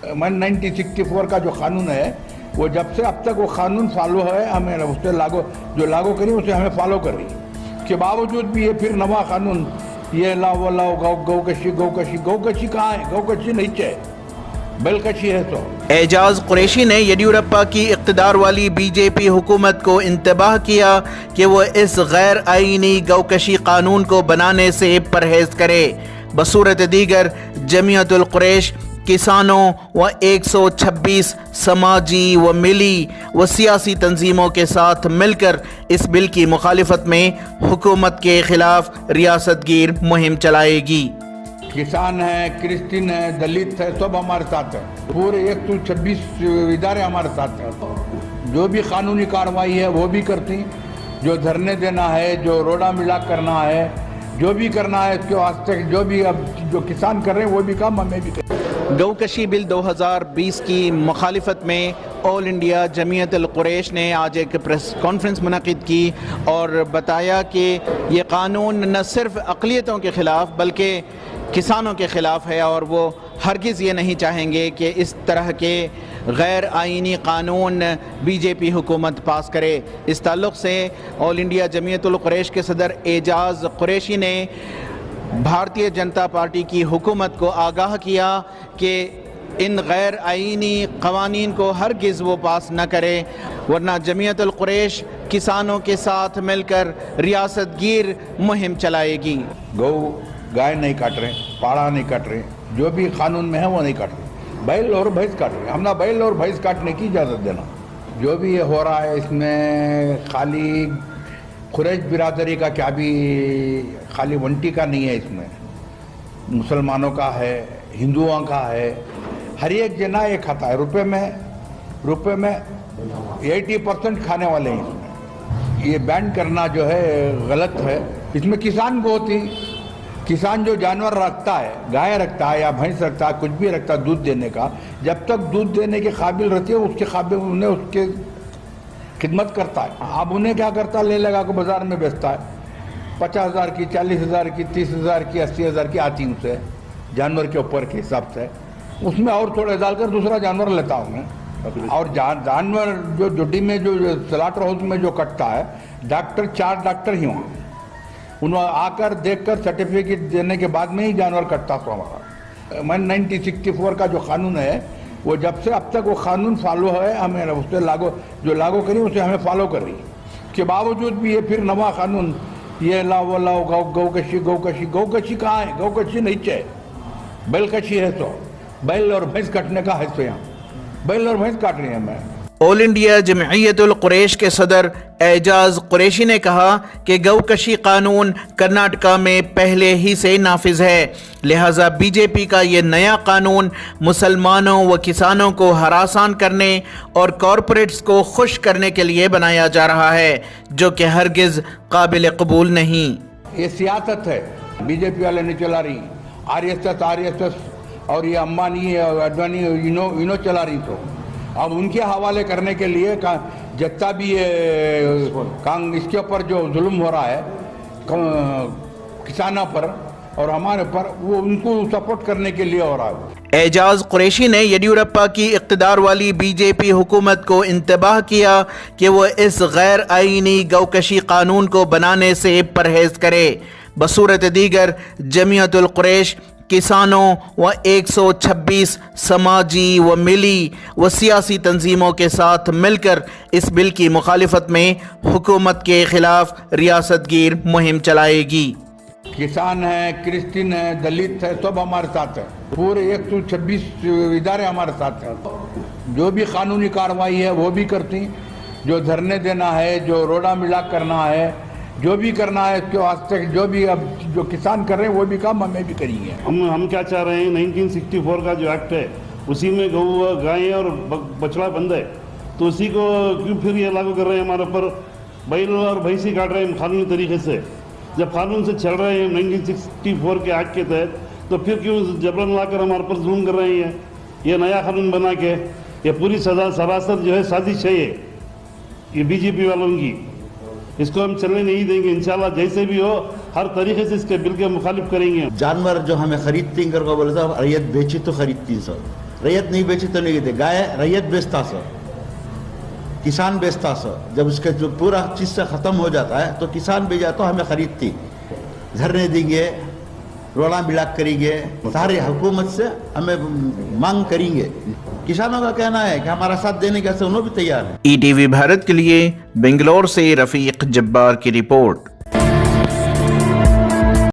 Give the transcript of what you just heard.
1964 का जो कानून है वो जब से अब तक वो कानून फॉलो है, हमें उससे लागू करी उसे हमें फॉलो कर रही के बावजूद भी ये फिर नवा कानून ये लाओ वो लाओ गौकशी कहाँ है? गौकशी नीचे है, बलकशी है। तो एजाज कुरैशी ने येडियुरप्पा की इक़्तिदार वाली बीजेपी हुकूमत को इंतबाह किया कि वो इस गैर आईनी गौकशी कानून को बनाने से परहेज करे। बसूरत दीगर जमीयतुल कुरैश किसानों व 126 समाजी व मिली व सियासी तंजीमों के साथ मिलकर इस बिल की मुखालिफत में हुकूमत के खिलाफ रियासतगीर मुहिम चलाएगी। किसान है, क्रिश्चियन है, दलित है, सब हमारे साथ है। पूरे 126 इदारे हमारे साथ हैं। जो भी कानूनी कार्रवाई है वो भी करती, जो धरने देना है, जो रोड़ा मिला करना है, जो भी करना है इसके वास्ते जो भी अब जो किसान कर रहे हैं वो भी काम हमें भी करें। गौकशी बिल 2020 की मुखालिफत में ऑल इंडिया जमीयतुल कुरैश ने आज एक प्रेस कॉन्फ्रेंस मुनक़िद की और बताया कि ये कानून न सिर्फ अक़लियतों के ख़िलाफ़ बल्कि किसानों के ख़िलाफ़ है और वो हरगिज़ ये नहीं चाहेंगे कि इस तरह के गैर आइनी कानून बीजेपी हुकूमत पास करे। इस ताल्लुक़ से ऑल इंडिया जमीयतुल कुरैश के सदर एजाज कुरैशी ने भारतीय जनता पार्टी की हुकूमत को आगाह किया कि इन गैर आइनी क़वानीन को हरगिज़ वो पास न करे, वरना जमीयतुल कुरैश किसानों के साथ मिलकर रियासतगीर मुहिम चलाएगी। गाय नहीं काट रहे, पाड़ा नहीं काट रहे, जो भी कानून में है वो नहीं काट रहे, बैल और भैंस काट रहे। हमने बैल और भैंस काटने की इजाज़त देना। जो भी ये हो रहा है इसमें खाली कुरैश बिरादरी का क्या भी खाली वंटी का नहीं है, इसमें मुसलमानों का है, हिंदुओं का है, हर एक जना ये खाता है। रुपए में 80% खाने वाले हैं इसमें। ये बैन करना जो है गलत है। इसमें किसान को होती, किसान जो जानवर रखता है, गाय रखता है या भैंस रखता है, कुछ भी रखता है दूध देने का, जब तक दूध देने के काबिल रहती है उसके काबिल उन्हें उसके खिदमत करता है। अब उन्हें क्या करता है, ले लगा को बाजार में बेचता है। 50,000 की, 40,000 की, 30,000 की, 80,000 की आती उनसे जानवर के ऊपर के हिसाब से, उसमें और थोड़े डालकर दूसरा जानवर लेता हूँ मैं। और जानवर जो ड्यूटी में जो स्लॉटर हाउस में जो कटता है, डॉक्टर 4 डॉक्टर ही वहाँ उन्होंने आकर देखकर सर्टिफिकेट देने के बाद में ही जानवर कटता था हमारा। 1964 का जो कानून है वो जब से अब तक वो कानून फॉलो है, हमें उससे लागू करी उसे हमें फॉलो कर रही के बावजूद भी ये फिर नवा कानून ये लाओ वो लाओ गौकशी कहाँ है? गौकशी नीचे है, बलकशी है। तो बैल और भैंस काटने का है, तो यहाँ बैल और भैंस काट रही है। मैं ऑल इंडिया जमीयतुल कुरैश के सदर एजाज कुरैशी ने कहा कि गौकशी कानून कर्नाटका में पहले ही से नाफिज है, लिहाजा बीजेपी का ये नया कानून मुसलमानों व किसानों को हरासान करने और कॉरपोरेट्स को खुश करने के लिए बनाया जा रहा है, जो कि हरगिज़ काबिल कबूल नहीं। ये सियासत है, बीजेपी वाले नहीं चला रही, आरएसएस और ये अंबानी अडवाणी इनो चला रही। तो अब उनके हवाले करने के लिए जितना भी इसके ऊपर जो जुल्म हो रहा है किसानों पर और हमारे पर, वो उनको सपोर्ट करने के लिए हो रहा है। एजाज कुरैशी ने येडियुरप्पा की इक़्तिदार वाली बीजेपी हुकूमत को इंतबाह किया कि वो इस गैर आईनी गौकशी कानून को बनाने से परहेज करे। बसूरत दीगर जमीयतुल कुरैश किसानों व 126 समाजी व मिली व सियासी तंजीमों के साथ मिलकर इस बिल की मुखालिफत में हुकूमत के खिलाफ रियासतगीर मुहिम चलाएगी। किसान है, क्रिश्चियन है, दलित है, सब हमारे साथ है। पूरे 126 इदारे हमारे साथ हैं। जो भी कानूनी कार्रवाई है वो भी करती, जो धरने देना है, जो रोड़ा मिला करना है, जो भी करना है इसके वास्ते जो भी अब जो किसान कर रहे हैं वो भी काम हमें भी करेंगे। हम क्या चाह रहे हैं, 1964 का जो एक्ट है उसी में गौ गाय और बछड़ा बंद है, तो उसी को क्यों फिर ये लागू कर रहे हैं हमारे ऊपर? बैल और भैंसी काट रहे हैं कानूनी तरीके से, जब कानून से चल रहे हैं 1964 के एक्ट के तहत, तो फिर क्यों जबरन लाकर हमारे पर जुल्म कर रहे हैं? ये नया कानून बना के ये पूरी सरासर जो है साजिश है ये बीजेपी वालों की। इसको हम चलने नहीं देंगे। इंशाल्लाह जैसे भी हो हर तरीके से इसके बिल के मुखालिफ करेंगे। जानवर जो हमें खरीदती कर बोले था, अरियत बेची तो खरीदती सब, रैयत नहीं बेची तो नहीं देते, गाय रैयत बेचता सर, किसान बेचता सर, जब उसके जो पूरा चीज़ से ख़त्म हो जाता है तो किसान बेचा तो हमें ख़रीदती, धरने देंगे, रोला बिलाक करेंगे, सारी हुकूमत से हमें मांग करेंगे। किसानों का कहना है कि हमारा साथ देने के उन्होंने भी तैयार है। ETV भारत के लिए बेंगलोर से रफीक जब्बार की रिपोर्ट।